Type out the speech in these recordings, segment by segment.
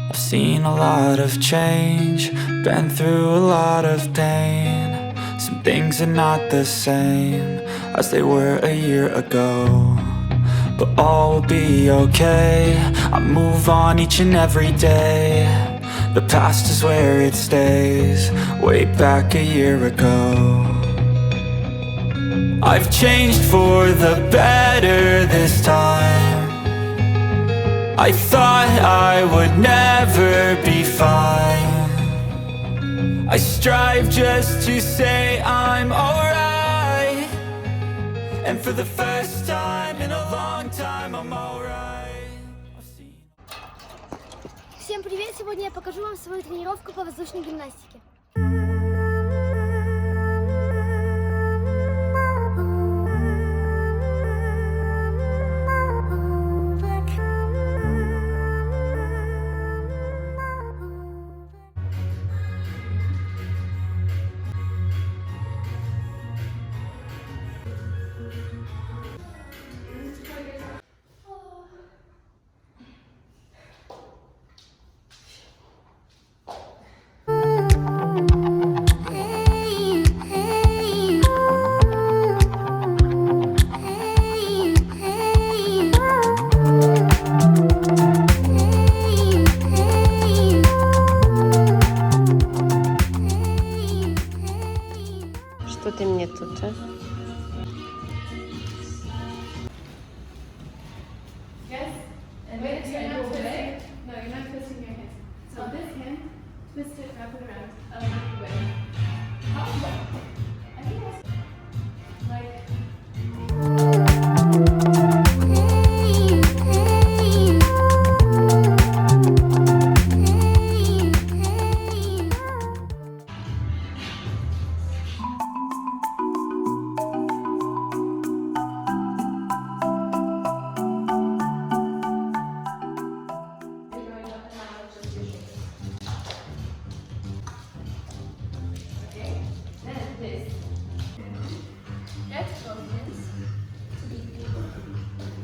I've seen a lot of change, been through a lot of pain. Some things are not the same as they were a year ago, but all will be okay. I move on each and every day. The past is where it stays, way back a year ago. I've changed for the better this time. I thought I would never be fine. I strive just to say I'm alright, and for the first time in a long time I'm alright. Всем привет! Сегодня я покажу вам свою тренировку по воздушной гимнастике. Что ты мне тут, а? Yes, and wait, you're not twisting. No, you're not twisting your hands. So this hand, twist it, wrap it around a little bit. I think that's like.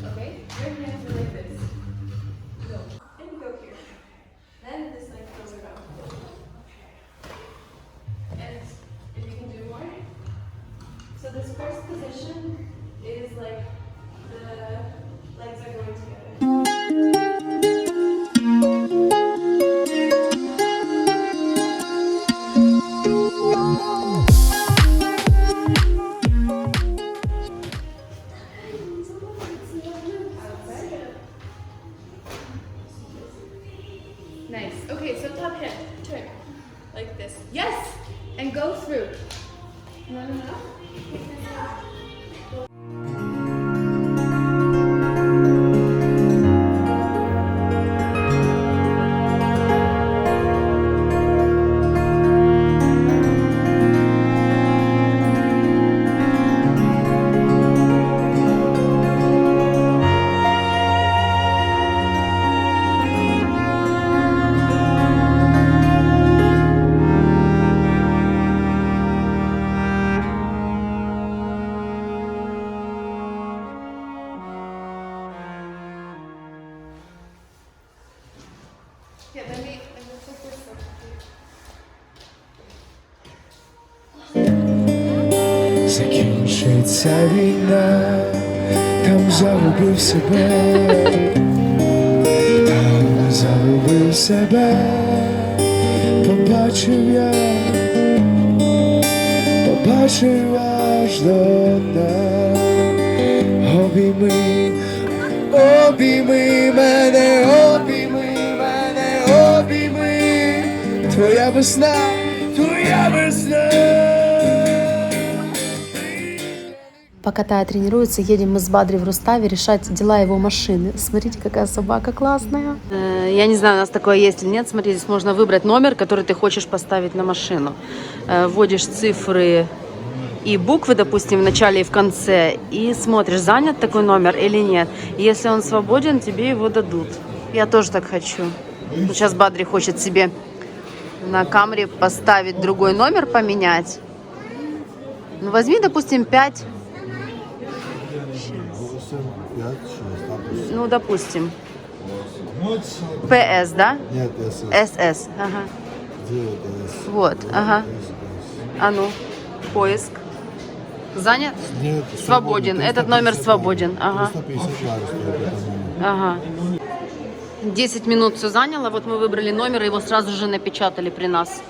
Okay, your hands are like this. Go. And go here. Then this leg goes around. And if you can do more. So this first position is like the legs are going together. Nice. Okay, so top hand, turn like this. Yes, and go through. No. Take this out. Yeah, let me flip this up. Закінчиться війна, там загубив себе, там загубив себе, побачив аж до дна. Обійми мене, обійми, твоя весна. Пока Тая тренируется, едем мы с Бадри в Руставе решать дела его машины. Смотрите, какая собака классная. Я не знаю, у нас такое есть или нет. Смотри, здесь можно выбрать номер, который ты хочешь поставить на машину. Вводишь цифры и буквы, допустим, в начале и в конце, и смотришь, занят такой номер или нет. И если он свободен, тебе его дадут. Я тоже так хочу. Сейчас Бадри хочет себе на Камри поставить другой номер, поменять. Ну, возьми, допустим, 5. Ну, допустим. ПС, да? Нет, СС. СС, ага. Где это С? Вот, ага. А ну, поиск. Занят? Нет, Свободен. Этот номер свободен. Ага. 350 лар стоит этот номер. Ага. 10 минут все заняло. Вот мы выбрали номер, и его сразу же напечатали при нас.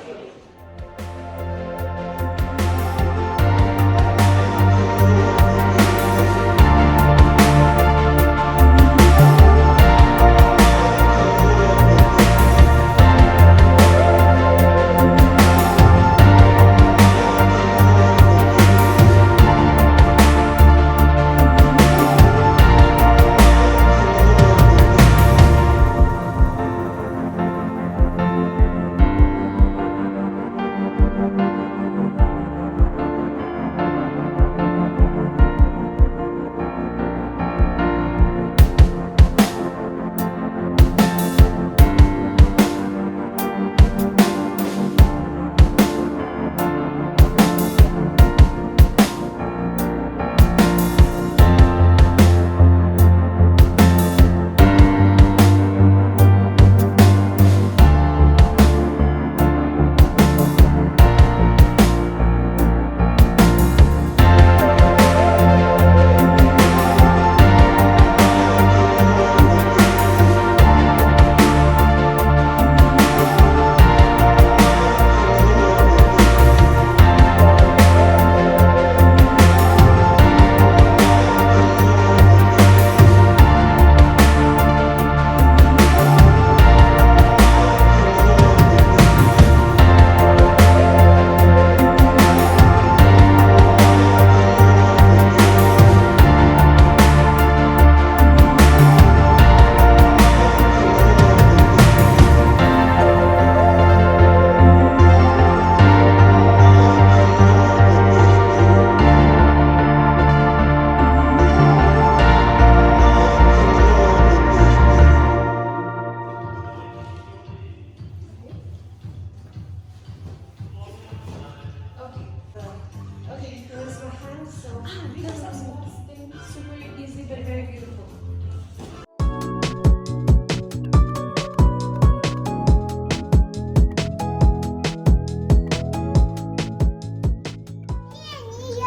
Okay, here's my hand. So because of small thing, super easy but very beautiful.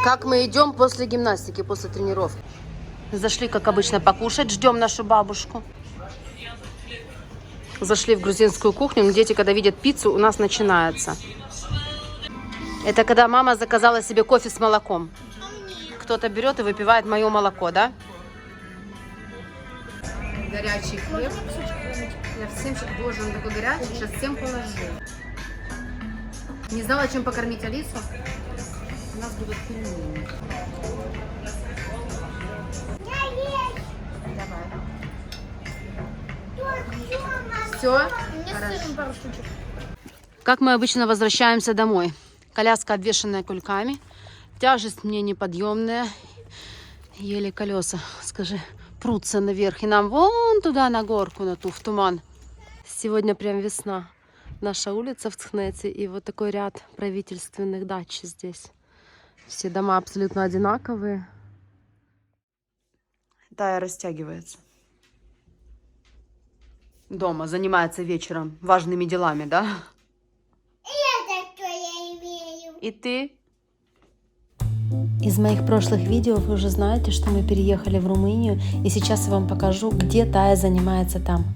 Как мы идем после гимнастики, после тренировки? Зашли, как обычно, покушать. Ждем нашу бабушку. Зашли в грузинскую кухню. Дети, когда видят пиццу, у нас начинается. Это когда мама заказала себе кофе с молоком. Кто-то берет и выпивает мое молоко, да? Горячий хлеб. Я всем, боже, он такой горячий, сейчас всем положу. Не знала, чем покормить Алису? У нас будут пельмени. Все? Как мы обычно возвращаемся домой? Коляска, обвешанная кульками. Тяжесть мне неподъемная. Еле колеса, скажи, прутся наверх. И нам вон туда, на горку, на ту, в туман. Сегодня прям весна. Наша улица в Цхнеце. И вот такой ряд правительственных дач здесь. Все дома абсолютно одинаковые. Тая растягивается. Дома занимается вечером важными делами, да? И ты? Из моих прошлых видео вы уже знаете, что мы переехали в Румынию, и сейчас я вам покажу, где Тая занимается там.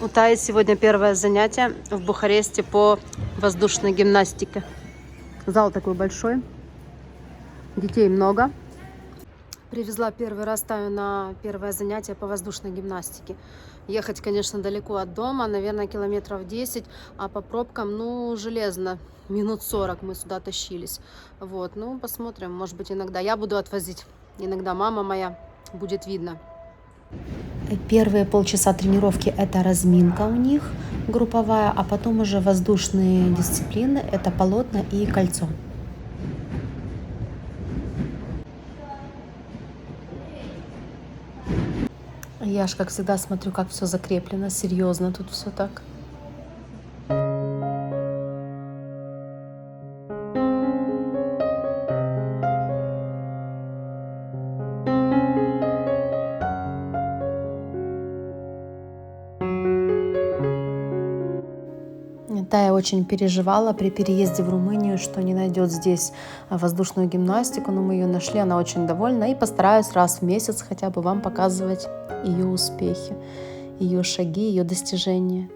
У Таи сегодня первое занятие в Бухаресте по воздушной гимнастике. Зал такой большой, детей много. Привезла первый раз Таю на первое занятие по воздушной гимнастике. Ехать, конечно, далеко от дома, наверное, километров 10, а по пробкам, ну, железно, минут 40 мы сюда тащились. Вот, ну, посмотрим, может быть, иногда я буду отвозить, иногда мама моя, будет видно. Первые полчаса тренировки – это разминка у них групповая, а потом уже воздушные дисциплины – это полотно и кольцо. Я ж, как всегда, смотрю, как все закреплено, серьезно тут все так. Тая очень переживала при переезде в Румынию, что не найдет здесь воздушную гимнастику, но мы ее нашли, она очень довольна. И постараюсь раз в месяц хотя бы вам показывать ее успехи, ее шаги, ее достижения.